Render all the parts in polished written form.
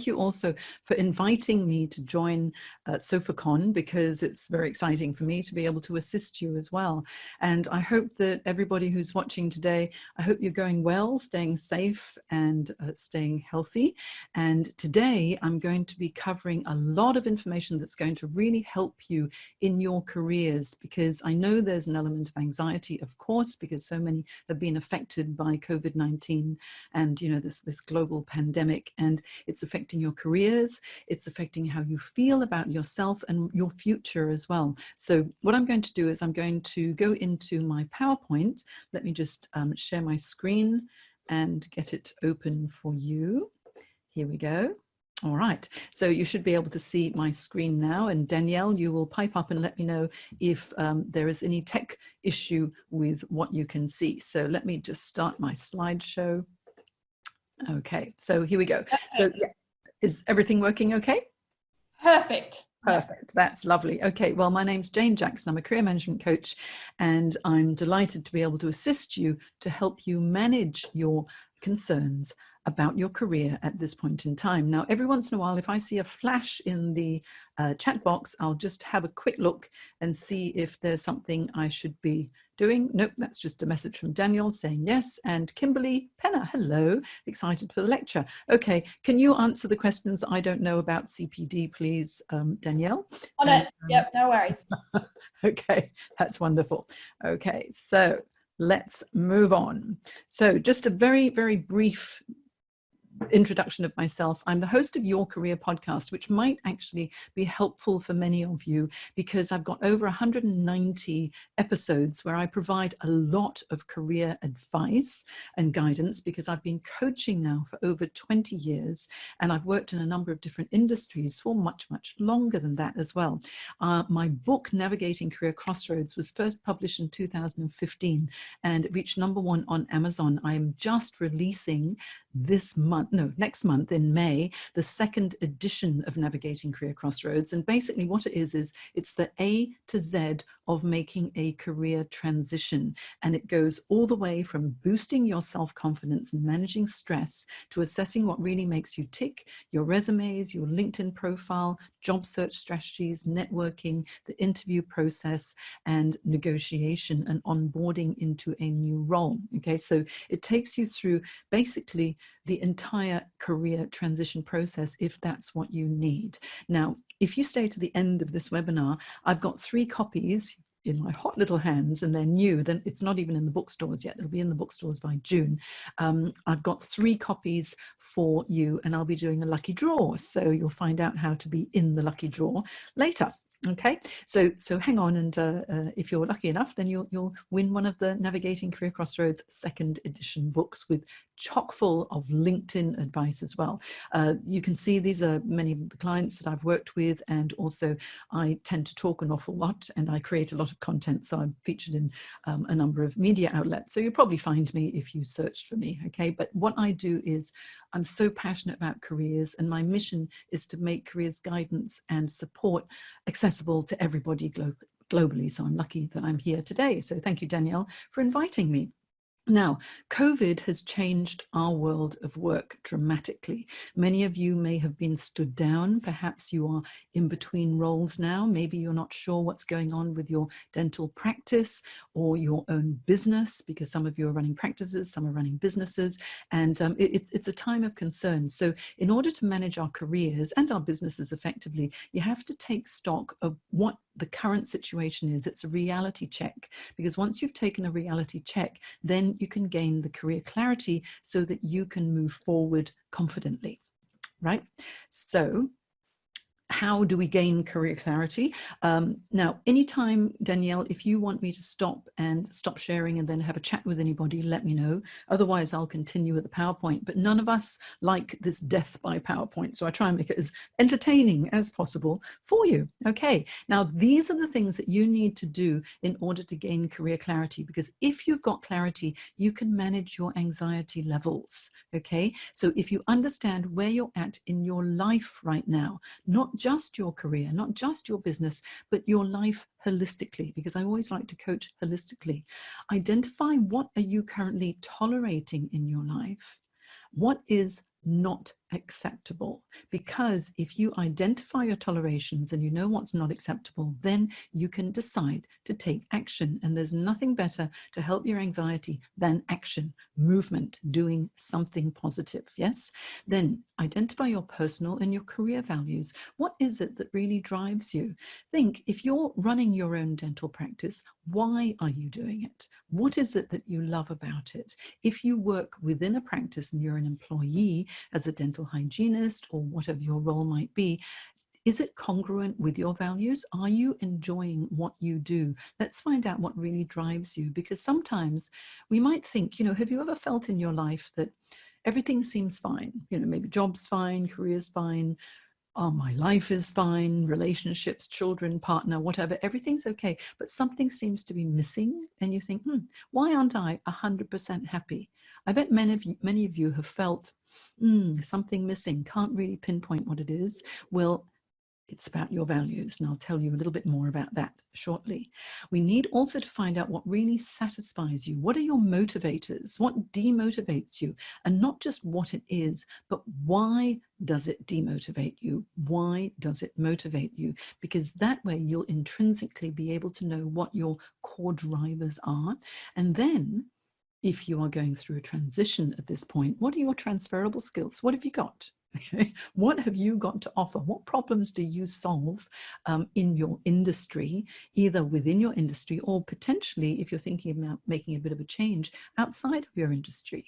you also for inviting me to join SofaCon, because it's very exciting for me to be able to assist you as well. And I hope that everybody who's watching today, I hope you're going well, staying safe and staying healthy. And today I'm going to be covering a lot of information that's going to really help you in your careers, because I know there's an element of anxiety, of course, because so many have been affected by COVID-19 and, you know, this global pandemic, and it's affecting your careers, it's affecting how you feel about yourself and your future as well. So what I'm going to do is I'm going to go into my PowerPoint. Let me just share my screen and get it open for you. Here we go. All right, so you should be able to see my screen now, and Danielle, you will pipe up and let me know if there is any tech issue with what you can see. So let me just start my slideshow. Okay, so here we go. So, yeah, is everything working okay? Perfect. Perfect. That's lovely. Okay, well, my name's Jane Jackson. I'm a career management coach, and I'm delighted to be able to assist you to help you manage your concerns about your career at this point in time. Now, every once in a while, if I see a flash in the chat box, I'll just have a quick look and see if there's something I should be doing. Nope, that's just a message from Daniel saying yes. And Kimberly Penner, hello, excited for the lecture. Okay, can you answer the questions that I don't know about CPD, please, Danielle? On it. Yep, no worries. Okay, that's wonderful. Okay, so let's move on. So just a very, very brief introduction of myself. I'm the host of Your Career podcast, which might actually be helpful for many of you, because I've got over 190 episodes where I provide a lot of career advice and guidance, because I've been coaching now for over 20 years, and I've worked in a number of different industries for much, much longer than that as well. My book, Navigating Career Crossroads, was first published in 2015, and it reached #1 on Amazon. I'm just releasing next month in May, the second edition of Navigating Career Crossroads. And basically what it is it's the A to Z of making a career transition. And it goes all the way from boosting your self-confidence and managing stress to assessing what really makes you tick, your resumes, your LinkedIn profile, job search strategies, networking, the interview process, and negotiation and onboarding into a new role. Okay, so it takes you through basically the entire career transition process, if that's what you need. Now, if you stay to the end of this webinar, I've got 3 copies in my hot little hands, and they're new. Then it's not even in the bookstores yet. It'll be in the bookstores by June. I've got 3 copies for you, and I'll be doing a lucky draw. So you'll find out how to be in the lucky draw later. Okay, so hang on, and if you're lucky enough, then you'll win one of the Navigating Career Crossroads second edition books with chock full of LinkedIn advice as well. You can see these are many of the clients that I've worked with, and also I tend to talk an awful lot, and I create a lot of content, so I'm featured in a number of media outlets. So you'll probably find me if you searched for me. Okay, but what I do is I'm so passionate about careers, and my mission is to make careers guidance and support accessible to everybody globally. So I'm lucky that I'm here today. So thank you, Danielle, for inviting me. Now, COVID has changed our world of work dramatically. Many of you may have been stood down. Perhaps you are in between roles now. Maybe you're not sure what's going on with your dental practice or your own business, because some of you are running practices, some are running businesses, and it's a time of concern. So in order to manage our careers and our businesses effectively, you have to take stock of what the current situation is. It's a reality check, because once you've taken a reality check, then you can gain the career clarity so that you can move forward confidently, right? So how do we gain career clarity? Now, anytime, Danielle, if you want me to stop sharing and then have a chat with anybody, let me know. Otherwise, I'll continue with the PowerPoint. But none of us like this death by PowerPoint, so I try and make it as entertaining as possible for you. Okay, now these are the things that you need to do in order to gain career clarity, because if you've got clarity, you can manage your anxiety levels. Okay, so if you understand where you're at in your life right now, not just your career, not just your business, but your life holistically, because I always like to coach holistically. Identify what are you currently tolerating in your life? What is not acceptable. Because if you identify your tolerations and you know what's not acceptable, then you can decide to take action. And there's nothing better to help your anxiety than action, movement, doing something positive. Yes? Then identify your personal and your career values. What is it that really drives you? Think, if you're running your own dental practice, why are you doing it? What is it that you love about it? If you work within a practice and you're an employee as a dental hygienist or whatever your role might be, is it congruent with your values? Are you enjoying what you do? Let's find out what really drives you, because sometimes we might think, you know, have you ever felt in your life that everything seems fine? You know, maybe job's fine, career's fine, oh, my life is fine, relationships, children, partner, whatever, everything's okay, but something seems to be missing, and you think, why aren't I 100% happy? I bet many of you have felt something missing, can't really pinpoint what it is. Well, it's about your values, and I'll tell you a little bit more about that shortly. We need also to find out what really satisfies you. What are your motivators? What demotivates you? And not just what it is, but why does it demotivate you? Why does it motivate you? Because that way you'll intrinsically be able to know what your core drivers are. And then if you are going through a transition at this point, what are your transferable skills? What have you got? Okay. What have you got to offer? What problems do you solve in your industry, either within your industry or potentially, if you're thinking about making a bit of a change, outside of your industry?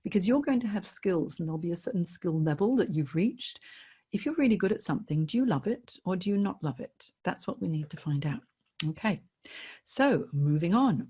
Because you're going to have skills, and there'll be a certain skill level that you've reached. If you're really good at something, do you love it or do you not love it? That's what we need to find out. Okay, so moving on.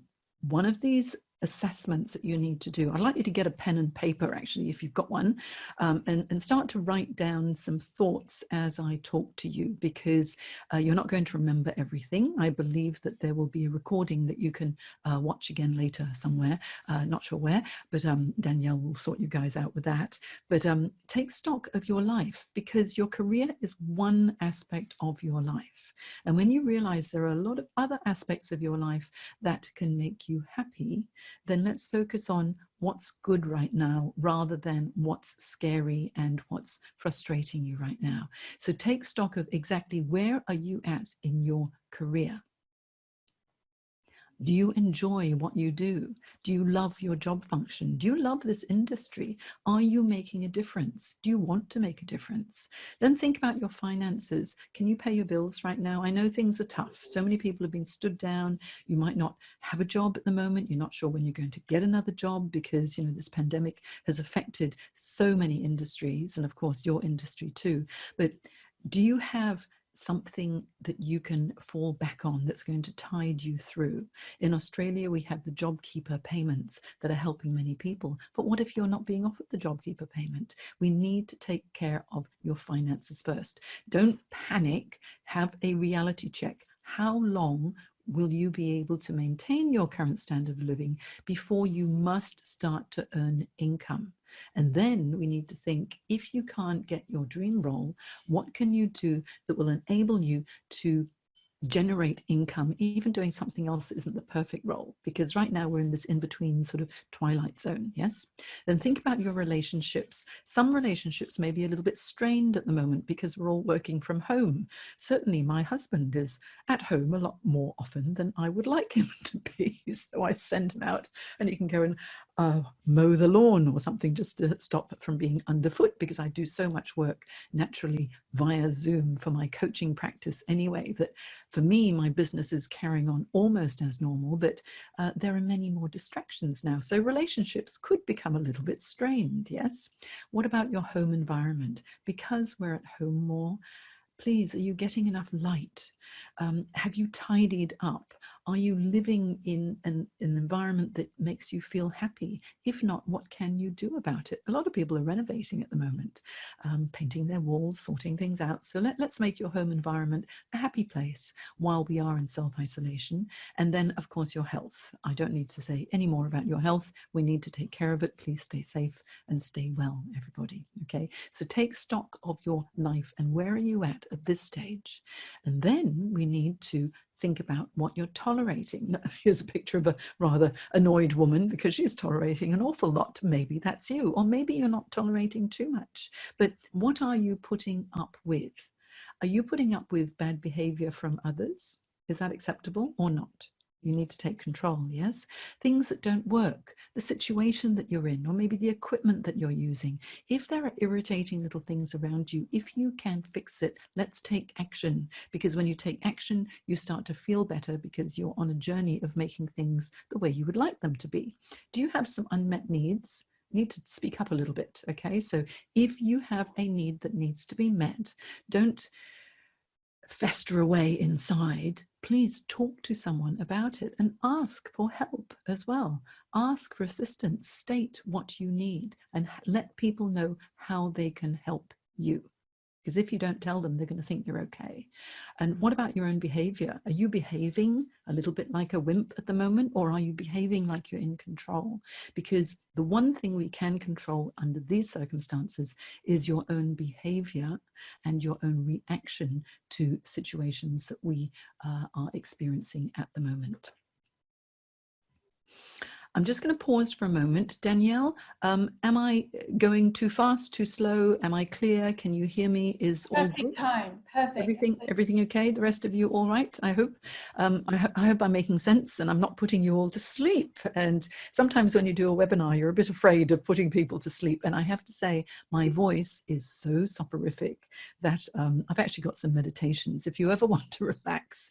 One of these assessments that you need to do, I'd like you to get a pen and paper, actually, if you've got one, and start to write down some thoughts as I talk to you, because you're not going to remember everything. I believe that there will be a recording that you can watch again later somewhere, not sure where, but Danielle will sort you guys out with that. But take stock of your life, because your career is one aspect of your life. And when you realize there are a lot of other aspects of your life that can make you happy, then let's focus on what's good right now rather than what's scary and what's frustrating you right now. So take stock of exactly where are you at in your career. Do you enjoy what you do? Do you love your job function? Do you love this industry? Are you making a difference? Do you want to make a difference? Then think about your finances. Can you pay your bills right now? I know things are tough. So many people have been stood down. You might not have a job at the moment. You're not sure when you're going to get another job, because, you know, this pandemic has affected so many industries, and of course your industry too. But do you have something that you can fall back on that's going to tide you through? In Australia, we have the JobKeeper payments that are helping many people. But what if you're not being offered the JobKeeper payment? We need to take care of your finances first. Don't panic. Have a reality check. How long will you be able to maintain your current standard of living before you must start to earn income? And then we need to think, if you can't get your dream role, what can you do that will enable you to generate income, even doing something else that isn't the perfect role? Because right now we're in this in-between sort of twilight zone. Yes. Then think about your relationships. Some relationships may be a little bit strained at the moment because we're all working from home. Certainly my husband is at home a lot more often than I would like him to be. So I send him out and he can go and mow the lawn or something, just to stop from being underfoot, because I do so much work naturally via Zoom for my coaching practice anyway, that for me, my business is carrying on almost as normal, but there are many more distractions now. So relationships could become a little bit strained, yes? What about your home environment? Because we're at home more, please, are you getting enough light? Have you tidied up? Are you living in an environment that makes you feel happy? If not, what can you do about it? A lot of people are renovating at the moment, painting their walls, sorting things out. So let's make your home environment a happy place while we are in self-isolation. And then, of course, your health. I don't need to say any more about your health. We need to take care of it. Please stay safe and stay well, everybody. Okay, so take stock of your life and where are you at this stage? And then we need to think about what you're tolerating. Here's a picture of a rather annoyed woman because she's tolerating an awful lot. Maybe that's you, or maybe you're not tolerating too much. But what are you putting up with? Are you putting up with bad behavior from others? Is that acceptable or not? You need to take control, yes? Things that don't work, the situation that you're in, or maybe the equipment that you're using. If there are irritating little things around you, if you can fix it, let's take action. Because when you take action, you start to feel better because you're on a journey of making things the way you would like them to be. Do you have some unmet needs? You need to speak up a little bit, okay? So if you have a need that needs to be met, don't fester away inside. Please talk to someone about it and ask for help as well. Ask for assistance, state what you need, and let people know how they can help you. Because if you don't tell them, they're going to think you're okay. And what about your own behavior? Are you behaving a little bit like a wimp at the moment, or are you behaving like you're in control? Because the one thing we can control under these circumstances is your own behavior and your own reaction to situations that we are experiencing at the moment. I'm just going to pause for a moment. Danielle, am I going too fast, too slow? Am I clear? Can you hear me? Is all good? Perfect time. Perfect. Everything okay? The rest of you all right? I hope. I hope I'm making sense and I'm not putting you all to sleep. And sometimes when you do a webinar, you're a bit afraid of putting people to sleep. And I have to say, my voice is so soporific that I've actually got some meditations. If you ever want to relax,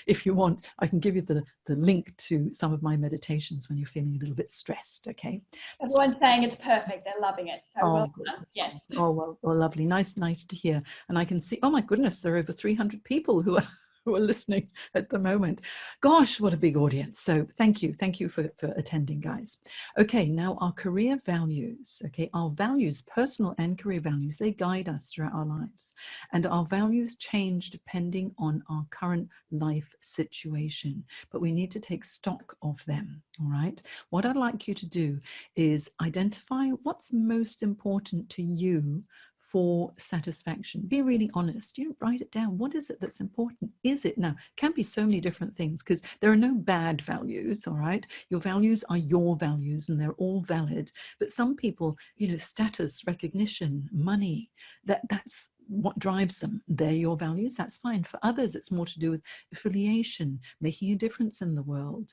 if you want, I can give you the link to some of my meditations when you're feeling a little bit stressed, okay? Everyone's saying it's perfect. They're loving it. So well done. Yes. Oh, well, lovely. Nice to hear. And I can see, oh my goodness, there are over 300 people who are listening at the moment. Gosh, what a big audience. So thank you for attending, guys. Okay, now our career values, okay, our values, personal and career values, they guide us throughout our lives, and our values change depending on our current life situation, but we need to take stock of them. All right, what I'd like you to do is identify what's most important to you for satisfaction. Be really honest. You write it down. What is it that's important? Is it now? Can be so many different things because there are no bad values. All right, your values are your values and they're all valid. But some people, you know, status, recognition, money, that's what drives them. They're your values. That's fine. For others, it's more to do with affiliation, making a difference in the world.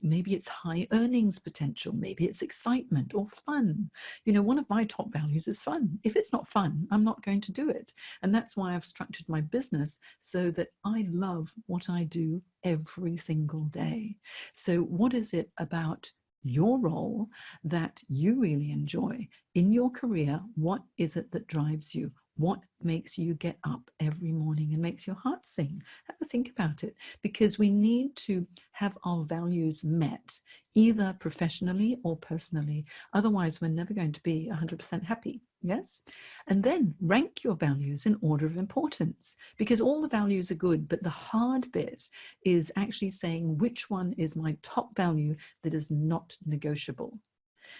Maybe it's high earnings potential. Maybe it's excitement or fun. You know, one of my top values is fun. If it's not fun, I'm not going to do it. And that's why I've structured my business so that I love what I do every single day. So what is it about your role that you really enjoy in your career? What is it that drives you? What makes you get up every morning and makes your heart sing? Have a think about it, because we need to have our values met, either professionally or personally. Otherwise, we're never going to be 100% happy. Yes? And then rank your values in order of importance, because all the values are good, but the hard bit is actually saying which one is my top value that is not negotiable.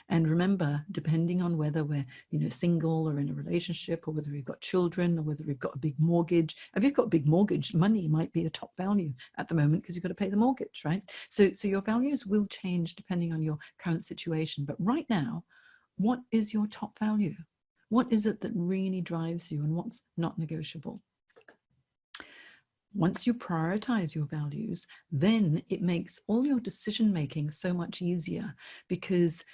And remember, depending on whether we're, you know, single or in a relationship, or whether we've got children, or whether we've got a big mortgage. If you've got a big mortgage, money might be a top value at the moment because you've got to pay the mortgage, right? So your values will change depending on your current situation. But right now, what is your top value? What is it that really drives you and what's not negotiable? Once you prioritize your values, then it makes all your decision making so much easier, because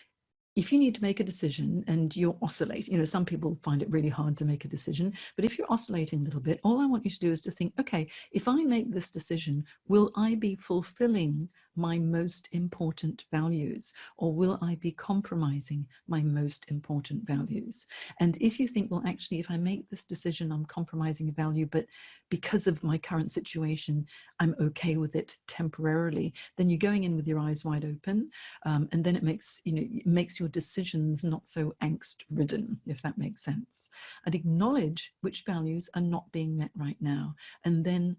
if you need to make a decision and you're oscillating, you know, some people find it really hard to make a decision, but if you're oscillating a little bit, all I want you to do is to think, okay, if I make this decision, will I be fulfilling my most important values, or will I be compromising my most important values? And if you think, well, actually, if I make this decision, I'm compromising a value, but because of my current situation, I'm okay with it temporarily, then you're going in with your eyes wide open. And then it makes, you know, it makes your decisions not so angst ridden, if that makes sense. And acknowledge which values are not being met right now, and then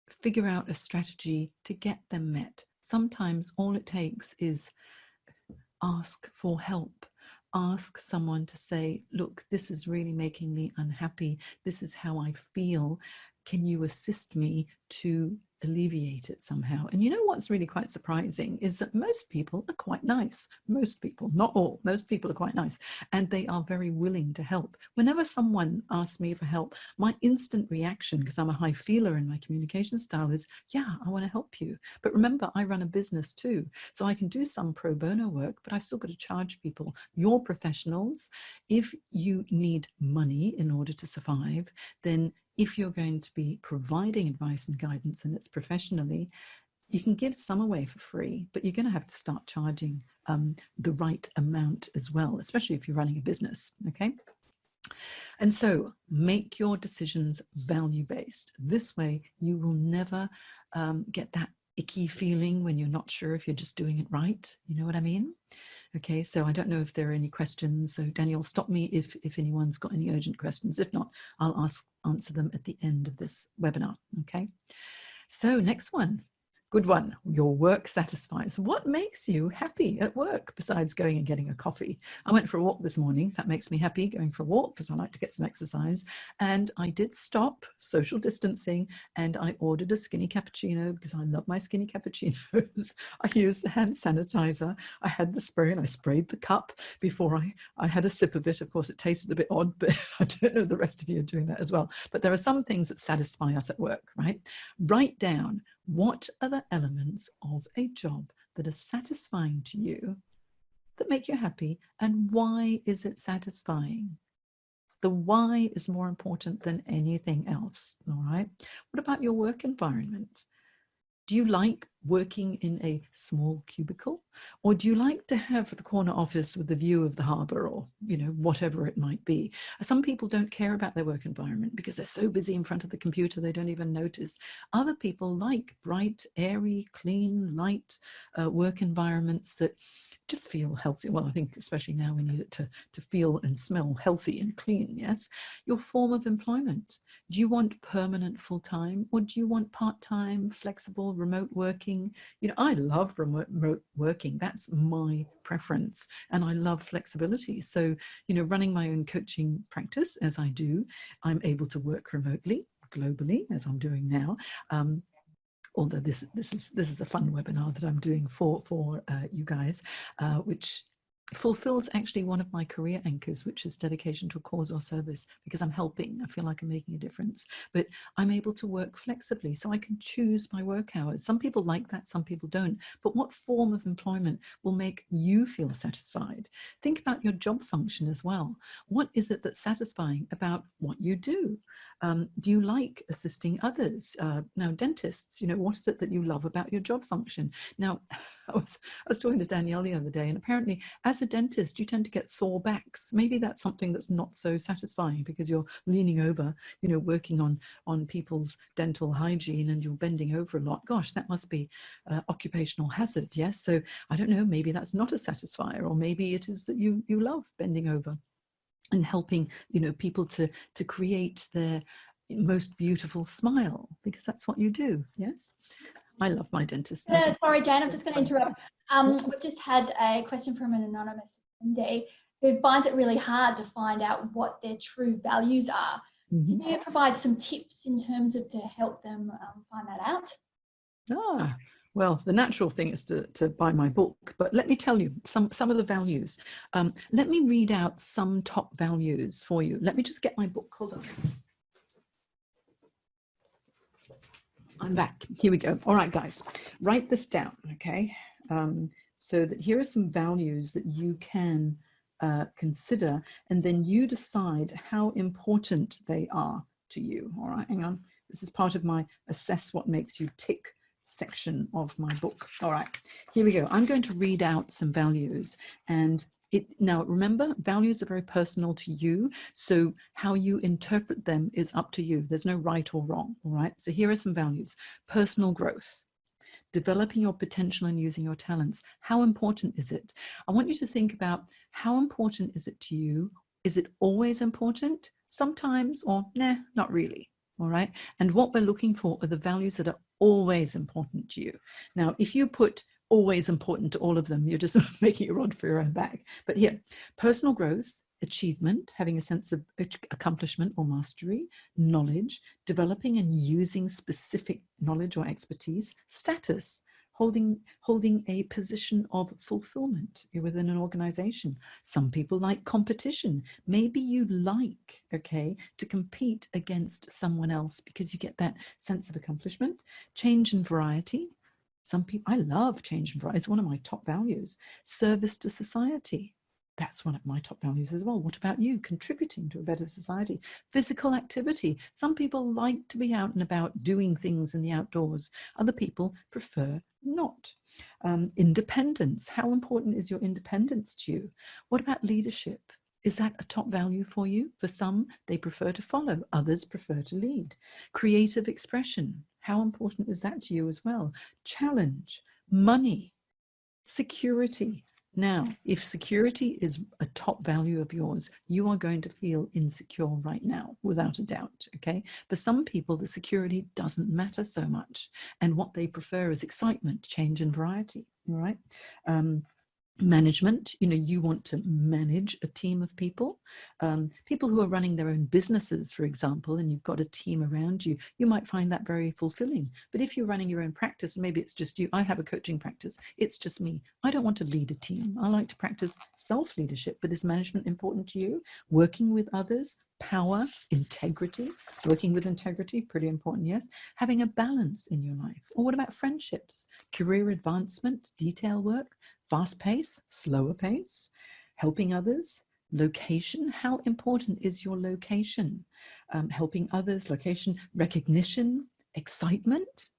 figure out a strategy to get them met. Sometimes all it takes is ask for help. Ask someone to say, look, this is really making me unhappy. This is how I feel. Can you assist me to alleviate it somehow. And you know what's really quite surprising is that most people are quite nice. Most people, not all, most people are quite nice, and they are very willing to help. Whenever someone asks me for help, my instant reaction, because I'm a high feeler in my communication style, is, yeah, I want to help you. But remember, I run a business too, so I can do some pro bono work, but I still got to charge people. You're professionals. If you need money in order to survive, then if you're going to be providing advice and guidance, and it's professionally, you can give some away for free, but you're going to have to start charging the right amount as well, especially if you're running a business, okay? And so make your decisions value-based. This way, you will never get that icky feeling when you're not sure if you're just doing it right. You know what I mean? Okay, so I don't know if there are any questions. So Daniel, stop me if anyone's got any urgent questions. If not, I'll answer them at the end of this webinar, okay? So next one. Good one. Your work satisfies. What makes you happy at work besides going and getting a coffee? I went for a walk this morning. That makes me happy, going for a walk, because I like to get some exercise. And I did stop, social distancing, and I ordered a skinny cappuccino because I love my skinny cappuccinos. I used the hand sanitizer. I had the spray and I sprayed the cup before I had a sip of it. Of course, it tasted a bit odd, but I don't know the rest of you are doing that as well. But there are some things that satisfy us at work, right? Write down, what are the elements of a job that are satisfying to you, that make you happy, and why is it satisfying? The why is more important than anything else, all right? What about your work environment? Do you like working in a small cubicle, or do you like to have the corner office with the view of the harbor, or, you know, whatever it might be? Some people don't care about their work environment because they're so busy in front of the computer they don't even notice. Other people like bright, airy, clean, light work environments that just feel healthy. Well, I think especially now we need it to feel and smell healthy and clean, yes? Your form of employment. Do you want permanent full-time, or do you want part-time, flexible, remote working? You know, I love remote working. That's my preference. And I love flexibility. So, you know, running my own coaching practice, as I do, I'm able to work remotely, globally, as I'm doing now. Although this is a fun webinar that I'm doing for you guys, which fulfills actually one of my career anchors, which is dedication to a cause or service, because I'm helping. I feel like I'm making a difference, but I'm able to work flexibly, so I can choose my work hours. Some people like that, some people don't. But what form of employment will make you feel satisfied? Think about your job function as well. What is it that's satisfying about what you do? Do you like assisting others? Now, dentists, you know, what is it that you love about your job function? Now, I was talking to Danielle the other day, and apparently as a dentist, you tend to get sore backs. Maybe that's something that's not so satisfying because you're leaning over, you know, working on people's dental hygiene, and you're bending over a lot. Gosh, that must be occupational hazard, yes? So I don't know, maybe that's not a satisfier, or maybe it is that you love bending over and helping, you know, people to create their most beautiful smile, because that's what you do, yes? I love my dentist. Sorry, Jane, I'm just going to interrupt. We've just had a question from an anonymous attendee who finds it really hard to find out what their true values are. Can you provide some tips in terms of to help them find that out? Well, the natural thing is to buy my book, but let me tell you some of the values. Let me read out some top values for you. Let me just get my book. Hold on. I'm back. Here we go. All right, guys, write this down, okay? So that here are some values that you can consider, and then you decide how important they are to you. All right, hang on. This is part of my assess what makes you tick section of my book. All right, here we go. I'm going to read out some values, and now remember, values are very personal to you, so how you interpret them is up to you. There's no right or wrong. All right, so here are some values. Personal growth, developing your potential and using your talents. How important is it? I want you to think about, how important is it to you? Is it always important? Sometimes, or nah, not really. All right, and what we're looking for are the values that are always important to you. Now, if you put always important to all of them, you're just making a rod for your own back. But here, personal growth, achievement, having a sense of accomplishment or mastery, knowledge, developing and using specific knowledge or expertise, status, holding a position of fulfillment within an organization. Some people like competition. Maybe you like, okay, to compete against someone else because you get that sense of accomplishment. Change and variety. Some people, I love change and variety. It's one of my top values. Service to society. That's one of my top values as well. What about you? Contributing to a better society. Physical activity. Some people like to be out and about doing things in the outdoors. Other people prefer not. Independence. How important is your independence to you? What about leadership? Is that a top value for you? For some, they prefer to follow. Others prefer to lead. Creative expression. How important is that to you as well? Challenge. Money. Security. Now, if security is a top value of yours, you are going to feel insecure right now, without a doubt, okay? For some people, the security doesn't matter so much. And what they prefer is excitement, change and variety, all right? Management, you know, you want to manage a team of people. People who are running their own businesses, for example, and you've got a team around you, you might find that very fulfilling. But if you're running your own practice, maybe it's just you. I have a coaching practice. It's just me. I don't want to lead a team. I like to practice self-leadership, but is management important to you? Working with others, power, integrity, working with integrity, pretty important, yes. Having a balance in your life. Or what about friendships, career advancement, detail work, fast pace, slower pace, helping others, location. How important is your location? Helping others, location, recognition, excitement,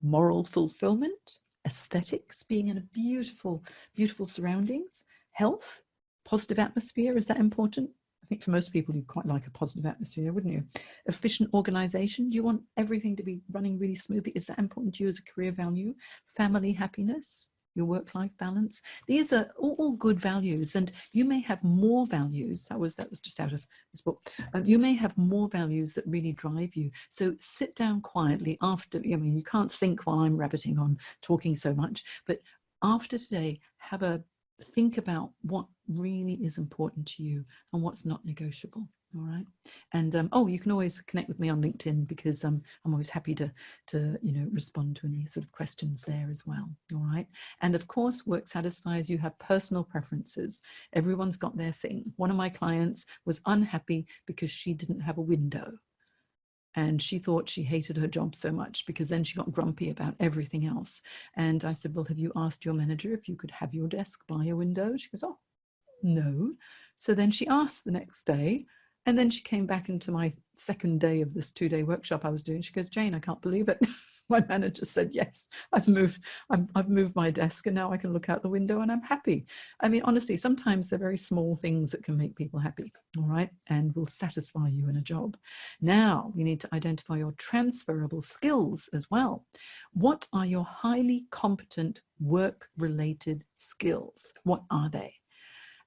moral fulfillment, aesthetics, being in a beautiful, beautiful surroundings, health, positive atmosphere. Is that important? I think for most people, you'd quite like a positive atmosphere, wouldn't you? Efficient organization. Do you want everything to be running really smoothly? Is that important to you as a career value? Family happiness, your work-life balance. These are all good values, and you may have more values. That was just out of this book. You may have more values that really drive you. So sit down quietly after, I mean, you can't think while I'm rabbiting on talking so much, but after today, have a think about what really is important to you and what's not negotiable. All right. And oh, you can always connect with me on LinkedIn, because I'm always happy to respond to any sort of questions there as well. All right. And of course, work satisfies. You have personal preferences. Everyone's got their thing. One of my clients was unhappy because she didn't have a window. And she thought she hated her job so much, because then she got grumpy about everything else. And I said, well, have you asked your manager if you could have your desk by a window? She goes, oh, no. So then she asked the next day. And then she came back into my second day of this 2-day workshop I was doing. She goes, Jane, I can't believe it. My manager said, yes, I've moved my desk, and now I can look out the window and I'm happy. I mean, honestly, sometimes they're very small things that can make people happy, all right, and will satisfy you in a job. Now we need to identify your transferable skills as well. What are your highly competent work-related skills? What are they?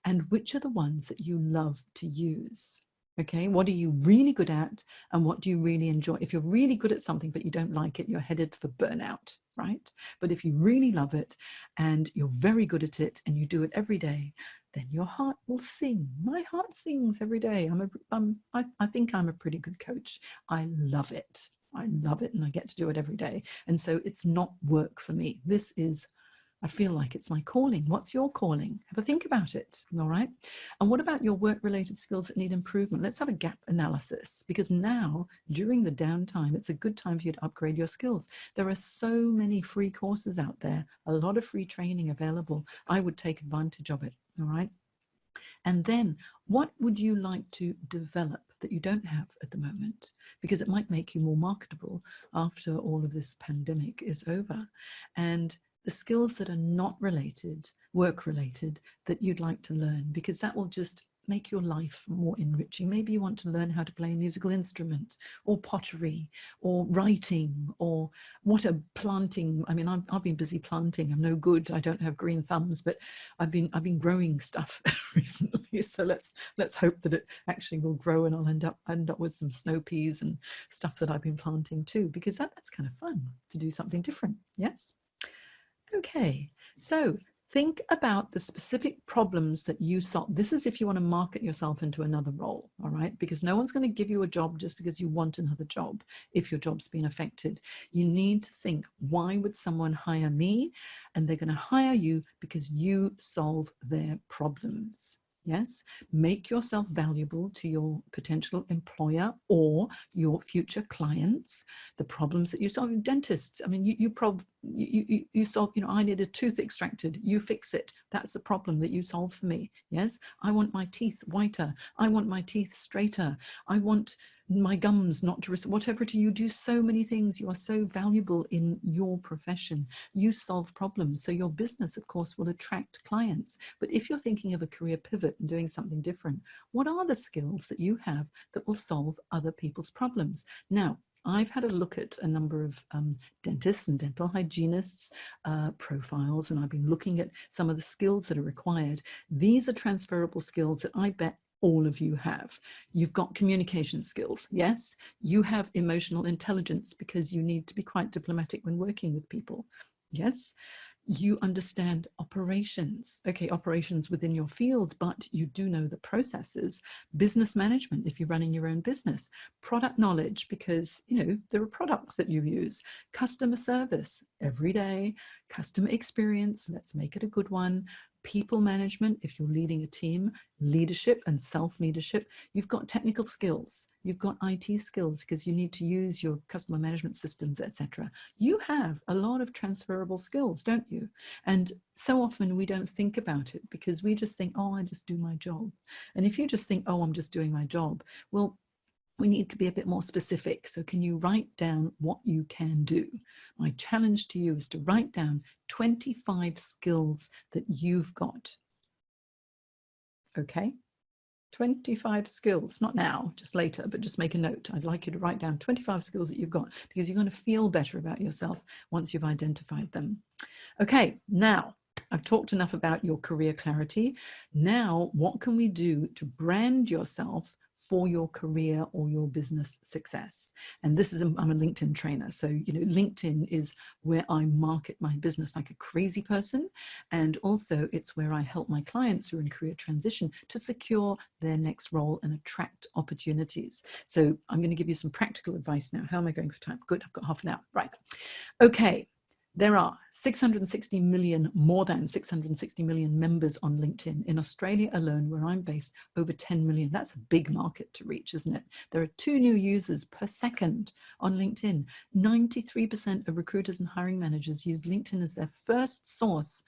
And which are the ones that you love to use? Okay, what are you really good at, and what do you really enjoy? If you're really good at something but you don't like it, you're headed for burnout, right? But if you really love it and you're very good at it and you do it every day, then your heart will sing. My heart sings every day. I think I'm a pretty good coach. I love it. I love it, and I get to do it every day. And so it's not work for me. This is, I feel like it's my calling. What's your calling? Have a think about it, all right? And what about your work-related skills that need improvement? Let's have a gap analysis, because now, during the downtime, it's a good time for you to upgrade your skills. There are so many free courses out there, a lot of free training available. I would take advantage of it, all right? And then what would you like to develop that you don't have at the moment? Because it might make you more marketable after all of this pandemic is over. And the skills that are not related, work related, that you'd like to learn, because that will just make your life more enriching. Maybe you want to learn how to play a musical instrument, or pottery, or writing, or planting. I mean, I've been busy planting. I'm no good. I don't have green thumbs, but I've been growing stuff recently. So let's hope that it actually will grow, and I'll end up with some snow peas and stuff that I've been planting too, because that's kind of fun to do something different. Yes. Okay, so Think about the specific problems that you solve. This is if you want to market yourself into another role, all right? Because no one's going to give you a job just because you want another job if your job's been affected. You need to think, why would someone hire me? And they're going to hire you because you solve their problems. Yes, make yourself valuable to your potential employer or your future clients. The problems that you solve. Dentists, I mean, you solve, you know, I need a tooth extracted, you fix it. That's the problem that you solve for me. Yes, I want my teeth whiter, I want my teeth straighter, I want my gums not to risk, whatever it is. You do so many things. You are so valuable in your profession. You solve problems. So your business, of course, will attract clients. But if you're thinking of a career pivot and doing something different, what are the skills that you have that will solve other people's problems? Now, I've had a look at a number of dentists and dental hygienists profiles, and I've been looking at some of the skills that are required. These are transferable skills that I bet all of you have. You've got communication skills. Yes, you have emotional intelligence because you need to be quite diplomatic when working with people. Yes, you understand operations. Okay, operations within your field, but you do know the processes. Business management, if you're running your own business. Product knowledge, because, you know, there are products that you use. Customer service, every day. Customer experience, let's make it a good one. People management, if you're leading a team. Leadership and self-leadership. You've got technical skills. You've got IT skills because you need to use your customer management systems, etc. You have a lot of transferable skills, don't you? And so often we don't think about it because we just think, oh, I just do my job. And if you just think, oh, I'm just doing my job, well, we need to be a bit more specific. So can you write down what you can do? My challenge to you is to write down 25 skills that you've got. Okay? 25 skills, not now, just later, but just make a note. I'd like you to write down 25 skills that you've got because you're going to feel better about yourself once you've identified them. Okay, now I've talked enough about your career clarity. Now, what can we do to brand yourself for your career or your business success? And this is, I'm a LinkedIn trainer. So, you know, LinkedIn is where I market my business like a crazy person. And also it's where I help my clients who are in career transition to secure their next role and attract opportunities. So I'm going to give you some practical advice now. How am I going for time? Good, I've got half an hour. Right. Okay. There are 660 million, more than 660 million members on LinkedIn. In Australia alone, where I'm based, over 10 million. That's a big market to reach, isn't it? There are 2 new users per second on LinkedIn. 93% of recruiters and hiring managers use LinkedIn as their first source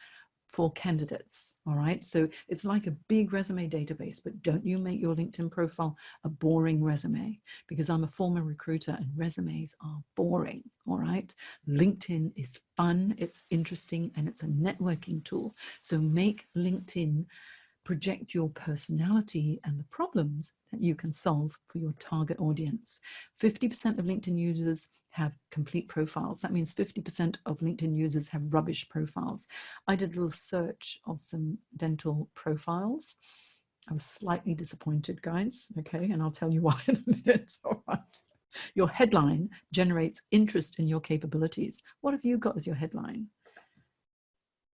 for candidates. All right, so it's like a big resume database, but don't you make your LinkedIn profile a boring resume, because I'm a former recruiter and resumes are boring. All right, LinkedIn is fun, it's interesting, and it's a networking tool. So make LinkedIn project your personality and the problems that you can solve for your target audience. 50% of LinkedIn users have complete profiles. That means 50% of LinkedIn users have rubbish profiles. I did a little search of some dental profiles. I was slightly disappointed, guys. Okay, and I'll tell you why in a minute. All right. Your headline generates interest in your capabilities. What have you got as your headline?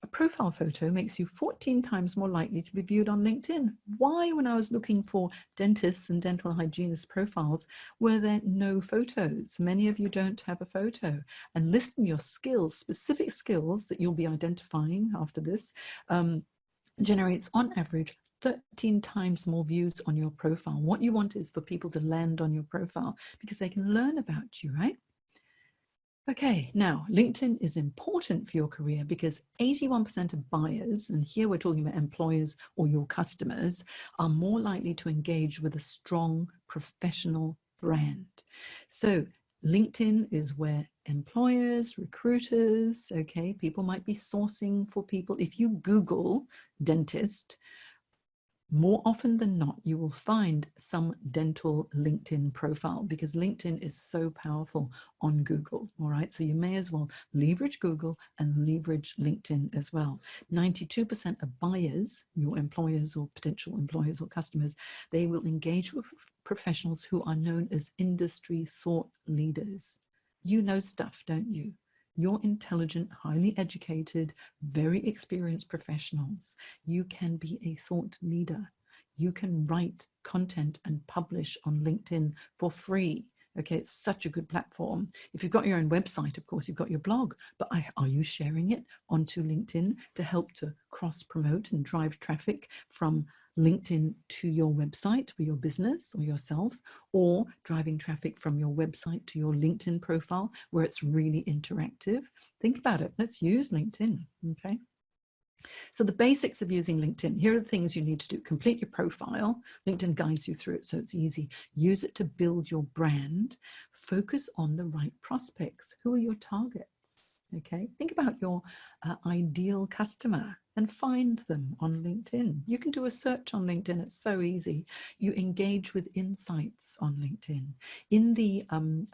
A profile photo makes you 14 times more likely to be viewed on LinkedIn. Why, when I was looking for dentists and dental hygienists profiles, were there no photos? Many of you don't have a photo. And listing your skills, specific skills that you'll be identifying after this, generates on average 13 times more views on your profile. What you want is for people to land on your profile because they can learn about you, right? Okay, now LinkedIn is important for your career because 81% of buyers, and here we're talking about employers or your customers, are more likely to engage with a strong professional brand. So LinkedIn is where employers, recruiters, okay, people might be sourcing for people. If you Google dentist, more often than not, you will find some dental LinkedIn profile because LinkedIn is so powerful on Google. All right, so you may as well leverage Google and leverage LinkedIn as well. 92% of buyers, your employers or potential employers or customers, they will engage with professionals who are known as industry thought leaders. You know stuff, don't you? You're intelligent, highly educated, very experienced professionals. You can be a thought leader. You can write content and publish on LinkedIn for free. Okay, it's such a good platform. If you've got your own website, of course, you've got your blog, but are you sharing it onto LinkedIn to help to cross-promote and drive traffic from LinkedIn to your website for your business or yourself, or driving traffic from your website to your LinkedIn profile where it's really interactive? Think about it. Let's use LinkedIn, okay? So the basics of using LinkedIn, here are the things you need to do. Complete your profile. LinkedIn guides you through it, so it's easy. Use it to build your brand. Focus on the right prospects. Who are your targets? Okay, think about your ideal customer and find them on LinkedIn. You can do a search on LinkedIn. It's so easy. You engage with insights on LinkedIn. In the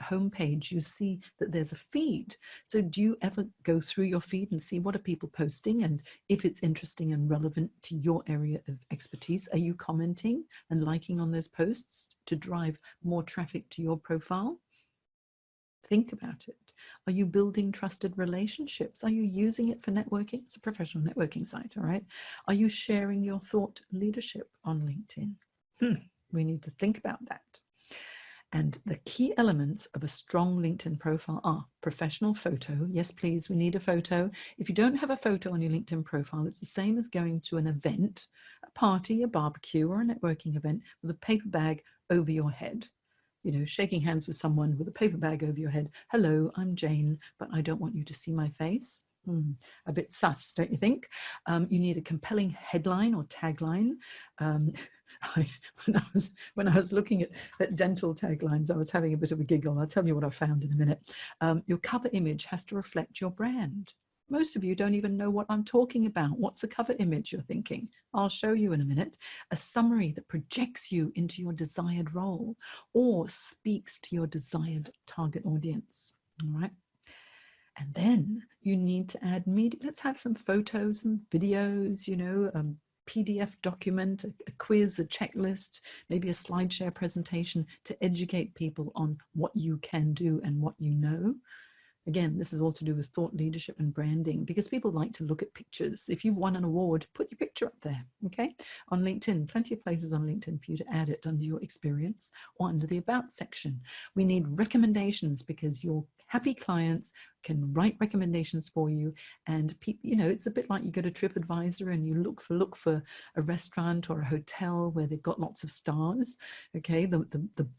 homepage, you see that there's a feed. So do you ever go through your feed and see what are people posting? And if it's interesting and relevant to your area of expertise, are you commenting and liking on those posts to drive more traffic to your profile? Think about it. Are you building trusted relationships? Are you using it for networking? It's a professional networking site, all right? Are you sharing your thought leadership on LinkedIn? We need to think about that. And the key elements of a strong LinkedIn profile are professional photo. Yes, please, we need a photo. If you don't have a photo on your LinkedIn profile, it's the same as going to an event, a party, a barbecue, or a networking event with a paper bag over your head. You know, shaking hands with someone with a paper bag over your head. When I'm Jane, but I don't want you to see my face. A bit sus, don't you think? You need a compelling headline or tagline. When I was looking at dental taglines, I was having a bit of a giggle. I'll tell you what I found in a minute. Your cover image has to reflect your brand. Most of you don't even know what I'm talking about. What's a cover image, you're thinking? I'll show you in a minute. A summary that projects you into your desired role or speaks to your desired target audience. All right. And then you need to add media. Let's have some photos and videos, you know, PDF document, a quiz, a checklist, maybe a SlideShare presentation to educate people on what you can do and what you know. Again, this is all to do with thought leadership and branding, because people like to look at pictures. If you've won an award, put your picture up there, okay? On LinkedIn, plenty of places on LinkedIn for you to add it under your experience or under the About section. We need recommendations because your happy clients can write recommendations for you, and people, you know, it's a bit like you go to TripAdvisor and you look for a restaurant or a hotel where they've got lots of stars. Okay, the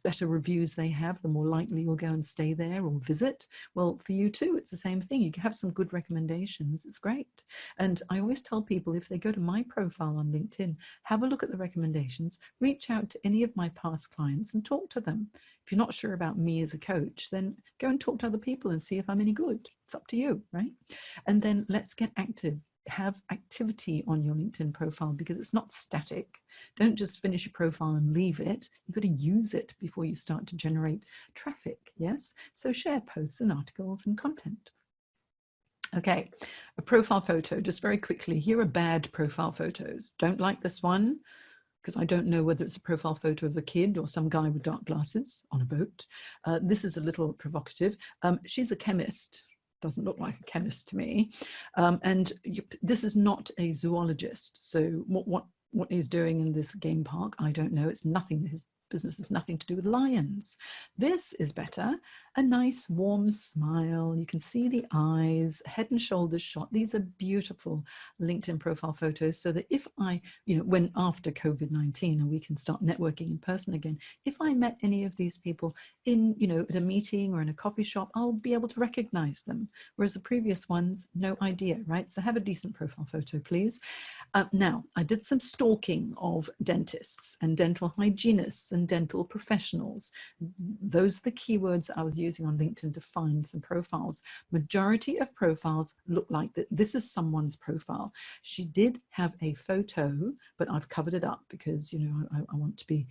better reviews they have, the more likely you'll go and stay there or visit. Well, for you too, it's the same thing. You can have some good recommendations. It's great. And I always tell people, if they go to my profile on LinkedIn, have a look at the recommendations, reach out to any of my past clients and talk to them. If you're not sure about me as a coach, then go and talk to other people and see if I'm any good. It's up to you, right? And then let's get active. Have activity on your LinkedIn profile, because it's not static. Don't just finish your profile and leave it. You've got to use it before you start to generate traffic. Yes. So share posts and articles and content. Okay. A profile photo, just very quickly. Here are bad profile photos. Don't like this one, because I don't know whether it's a profile photo of a kid or some guy with dark glasses on a boat. This is a little provocative. She's a chemist. Doesn't look like a chemist to me. This is not a zoologist. So what he's doing in this game park, I don't know. It's nothing, his business has nothing to do with lions. This is better. A nice warm smile. You can see the eyes, head and shoulders shot. These are beautiful LinkedIn profile photos, so that if I, you know, when after COVID-19 and we can start networking in person again, if I met any of these people in, you know, at a meeting or in a coffee shop, I'll be able to recognize them. Whereas the previous ones, no idea, right? So have a decent profile photo, please. Now, I did some stalking of dentists and dental hygienists and dental professionals. Those are the keywords I was using on LinkedIn to find some profiles. Majority of profiles look like that. This is someone's profile. She did have a photo, but I've covered it up because, you know, I want to be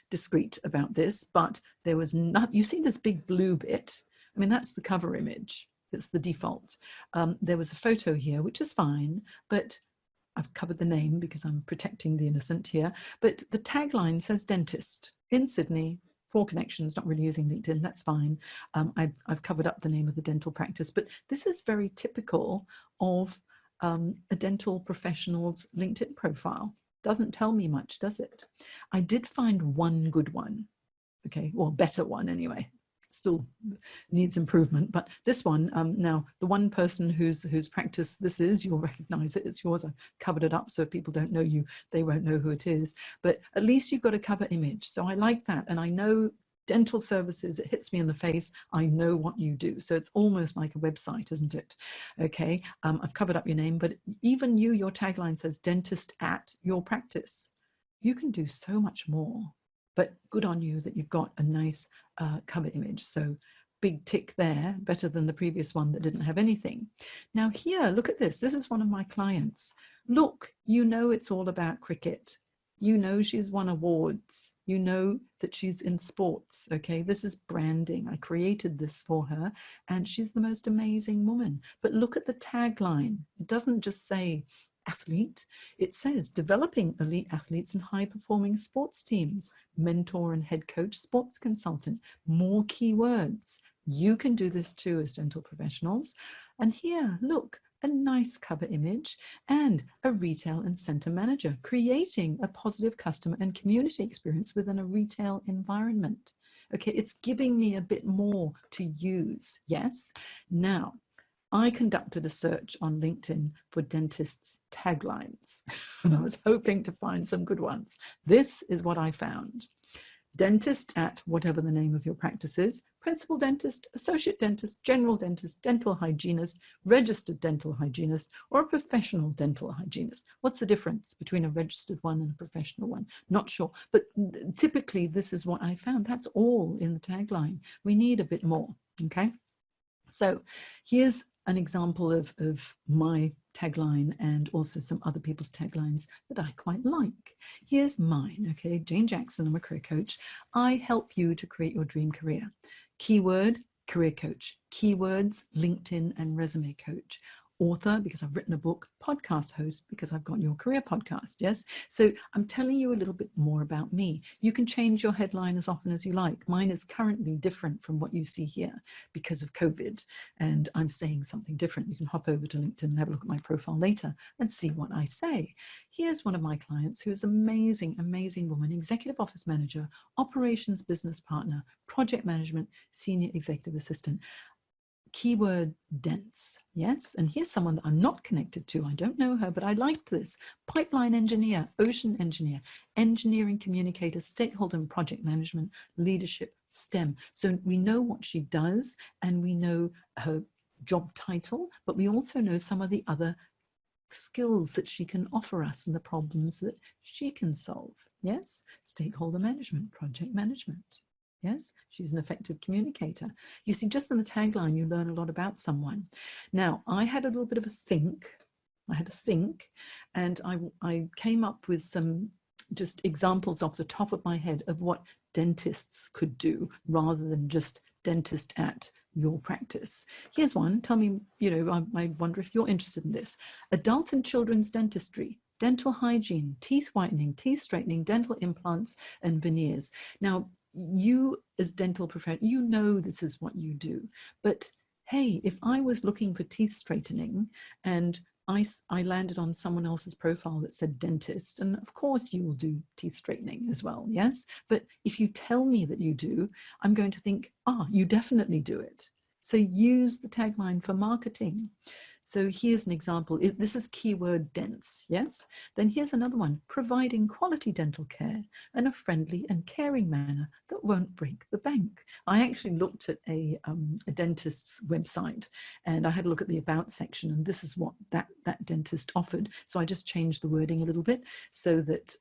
discreet about this. But there was not, you see this big blue bit? I mean, that's the cover image. It's the default. There was a photo here, which is fine, but I've covered the name because I'm protecting the innocent here. But the tagline says dentist in Sydney, poor connections, not really using LinkedIn, that's fine. I've covered up the name of the dental practice, but this is very typical of a dental professional's LinkedIn profile. Doesn't tell me much, does it? I did find one good one, okay, or better one anyway. Still needs improvement, but this one, now the one person whose practice this is, you'll recognize it, it's yours. I covered it up so if people don't know you, they won't know who it is, but at least you've got a cover image. So I like that, and I know dental services, it hits me in the face, I know what you do. So it's almost like a website, isn't it? Okay, I've covered up your name, but even you, your tagline says dentist at your practice. You can do so much more, but good on you that you've got a nice cover image. So big tick there, better than the previous one that didn't have anything. Now here, look at this. This is one of my clients. Look, you know it's all about cricket. You know she's won awards. You know that she's in sports, okay? This is branding. I created this for her, and she's the most amazing woman. But look at the tagline. It doesn't just say athlete. It says developing elite athletes and high-performing sports teams, mentor and head coach, sports consultant, more keywords. You can do this too as dental professionals. And here, look, a nice cover image and a retail and center manager, creating a positive customer and community experience within a retail environment. Okay, it's giving me a bit more to use, yes? Now, I conducted a search on LinkedIn for dentists' taglines, and I was hoping to find some good ones. This is what I found. Dentist at whatever the name of your practice is, principal dentist, associate dentist, general dentist, dental hygienist, registered dental hygienist, or a professional dental hygienist. What's the difference between a registered one and a professional one? Not sure, but typically this is what I found. That's all in the tagline. We need a bit more, okay? So here's an example of my tagline and also some other people's taglines that I quite like. Here's mine, okay? Jane Jackson, I'm a career coach. I help you to create your dream career. Keyword, career coach. Keywords, LinkedIn and resume coach. Author, because I've written a book. Podcast host, because I've got your career podcast, yes? So I'm telling you a little bit more about me. You can change your headline as often as you like. Mine is currently different from what you see here because of COVID, and I'm saying something different. You can hop over to LinkedIn and have a look at my profile later and see what I say. Here's one of my clients who is amazing, amazing woman, executive office manager, operations business partner, project management, senior executive assistant. Keyword dense, yes? And here's someone that I'm not connected to. I don't know her, but I liked this. Pipeline engineer, ocean engineer, engineering communicator, stakeholder and project management, leadership, STEM. So we know what she does and we know her job title, but we also know some of the other skills that she can offer us and the problems that she can solve. Yes? Stakeholder management, project management. Yes, she's an effective communicator. You see, just in the tagline, you learn a lot about someone. Now, I had a little bit of a think. And I came up with some just examples off the top of my head of what dentists could do rather than just dentist at your practice. Here's one. Tell me, I wonder if you're interested in this. Adult and children's dentistry, dental hygiene, teeth whitening, teeth straightening, dental implants, and veneers. Now, you as dental professional, you know this is what you do, but hey, if I was looking for teeth straightening and I landed on someone else's profile that said dentist, and of course you will do teeth straightening as well, yes? But if you tell me that you do, I'm going to think, you definitely do it. So use the tagline for marketing. So here's an example. This is keyword dense, yes? Then here's another one, providing quality dental care in a friendly and caring manner that won't break the bank. I actually looked at a dentist's website and I had a look at the about section, and this is what that dentist offered. So I just changed the wording a little bit so that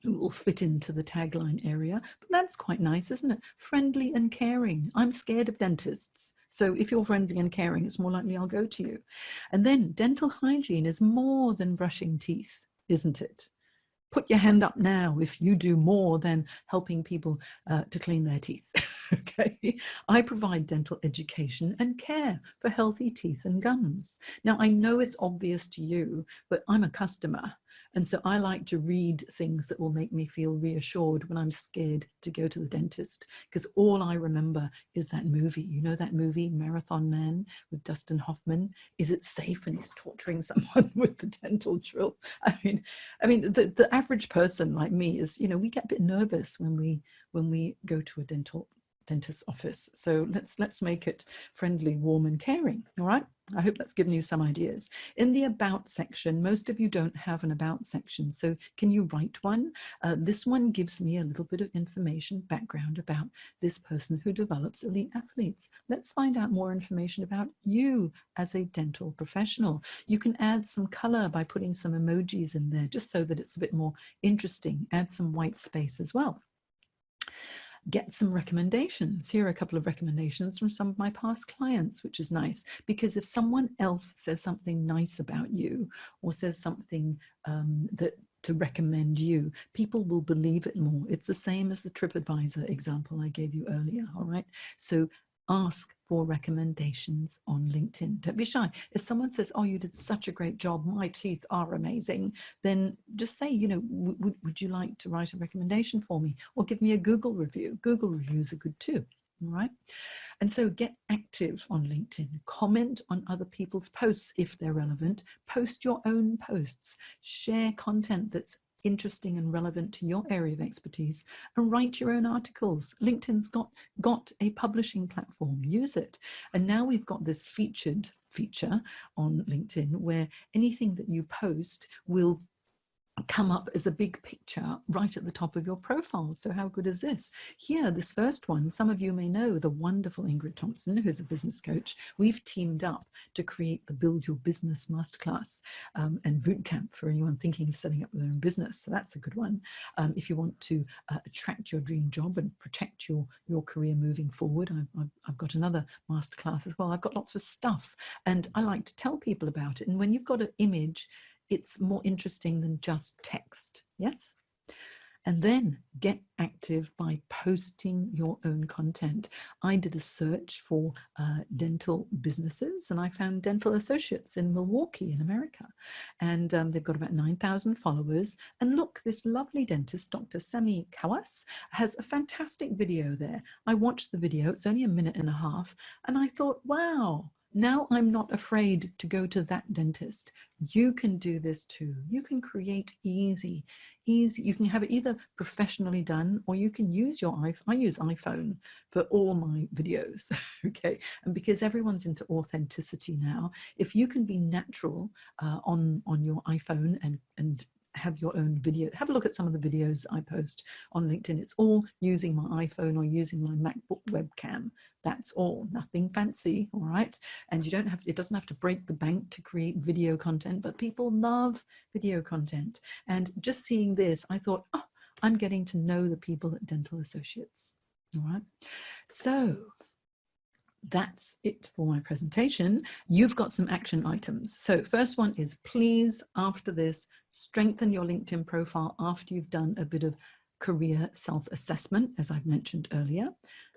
it will fit into the tagline area. But that's quite nice, isn't it? Friendly and caring. I'm scared of dentists. So if you're friendly and caring, it's more likely I'll go to you. And then dental hygiene is more than brushing teeth, isn't it? Put your hand up now if you do more than helping people to clean their teeth. Okay, I provide dental education and care for healthy teeth and gums. Now, I know it's obvious to you, but I'm a customer. And so I like to read things that will make me feel reassured when I'm scared to go to the dentist, because all I remember is that movie. You know that movie, Marathon Man, with Dustin Hoffman? Is it safe when he's torturing someone with the dental drill? I mean, the average person like me is, you know, we get a bit nervous when we go to a dentist's office. So let's make it friendly, warm, and caring. All right. I hope that's given you some ideas. In the about section, most of you don't have an about section. So can you write one? This one gives me a little bit of information, background about this person who develops elite athletes. Let's find out more information about you as a dental professional. You can add some color by putting some emojis in there, just so that it's a bit more interesting. Add some white space as well. Get some recommendations. Here are a couple of recommendations from some of my past clients, which is nice, because if someone else says something nice about you or says something that to recommend you, people will believe it more. It's the same as the TripAdvisor example I gave you earlier. All right. So ask for recommendations on LinkedIn. Don't be shy. If someone says, oh, you did such a great job, my teeth are amazing, then just say, you know, would you like to write a recommendation for me? Or give me a Google review. Google reviews are good too. All right. And so get active on LinkedIn. Comment on other people's posts if they're relevant. Post your own posts. Share content that's interesting and relevant to your area of expertise, and write your own articles. LinkedIn's got a publishing platform. Use it. And now we've got this featured feature on LinkedIn where anything that you post will come up as a big picture right at the top of your profile. So how good is this? Here, this first one, some of you may know the wonderful Ingrid Thompson, who's a business coach. We've teamed up to create the Build Your Business Masterclass and bootcamp for anyone thinking of setting up their own business. So that's a good one. If you want to attract your dream job and protect your career moving forward, I've got another masterclass as well. I've got lots of stuff, and I like to tell people about it. And when you've got an image, it's more interesting than just text. Yes. And then get active by posting your own content. I did a search for dental businesses, and I found Dental Associates in Milwaukee in America. And they've got about 9,000 followers. And look, this lovely dentist, Dr. Sami Kawas, has a fantastic video there. I watched the video. It's only a minute and a half. And I thought, wow, now I'm not afraid to go to that dentist. You can do this too. You can create easy. You can have it either professionally done, or you can use your iPhone. I use iPhone for all my videos, okay? And because everyone's into authenticity now, if you can be natural on your iPhone and have your own video, have a look at some of the videos I post on LinkedIn. It's all using my iPhone or using my MacBook webcam. That's all, nothing fancy, all right? And you don't have, it doesn't have to break the bank to create video content, but people love video content. And just seeing this, I thought, oh, I'm getting to know the people at Dental Associates, all right? So that's it for my presentation. You've got some action items. So first one is, please, after this, strengthen your LinkedIn profile after you've done a bit of career self-assessment, as I've mentioned earlier.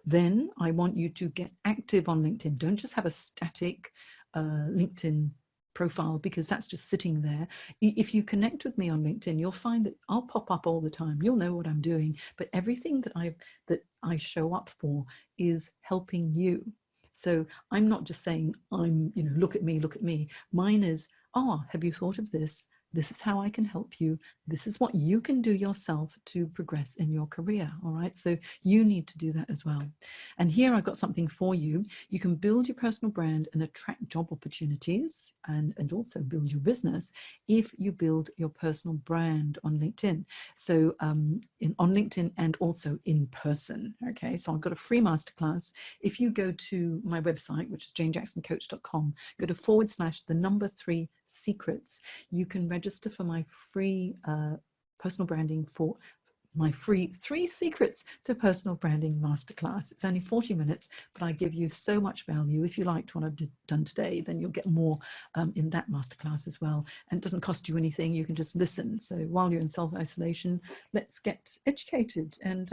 Then I want you to get active on LinkedIn. Don't just have a static LinkedIn profile, because that's just sitting there. If you connect with me on LinkedIn, you'll find that I'll pop up all the time. You'll know what I'm doing, but everything that I show up for is helping you. So I'm not just saying, look at me, look at me. Mine is, oh, have you thought of this? This is how I can help you. This is what you can do yourself to progress in your career. All right. So you need to do that as well. And here I've got something for you. You can build your personal brand and attract job opportunities and also build your business if you build your personal brand on LinkedIn. So on LinkedIn and also in person. Okay. So I've got a free masterclass. If you go to my website, which is janejacksoncoach.com, go to /3 secrets, you can register for my free personal branding, for my free 3 secrets to personal branding masterclass. It's only 40 minutes, but I give you so much value. If you liked what I've done today, then you'll get more in that masterclass as well. And it doesn't cost you anything. You can just listen. So while you're in self-isolation, let's get educated and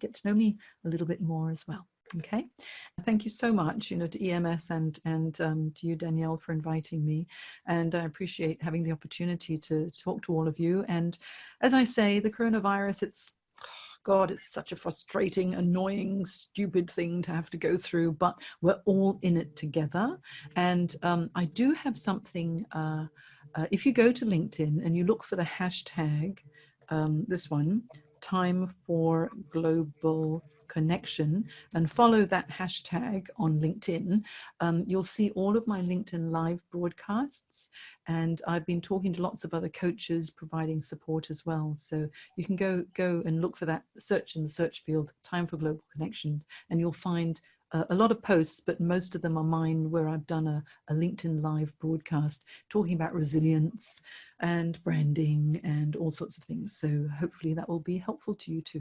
get to know me a little bit more as well. Okay, thank you so much, to EMS and to you, Danielle, for inviting me. And I appreciate having the opportunity to talk to all of you. And as I say, the coronavirus, God, it's such a frustrating, annoying, stupid thing to have to go through, but we're all in it together. And I do have something, if you go to LinkedIn and you look for the hashtag, this one, Time for Global Connection, and follow that hashtag on LinkedIn, you'll see all of my LinkedIn live broadcasts. And I've been talking to lots of other coaches providing support as well. So you can go and look for that, search in the search field, Time for Global Connection, and you'll find a lot of posts, but most of them are mine where I've done a LinkedIn live broadcast talking about resilience and branding and all sorts of things. So hopefully that will be helpful to you too.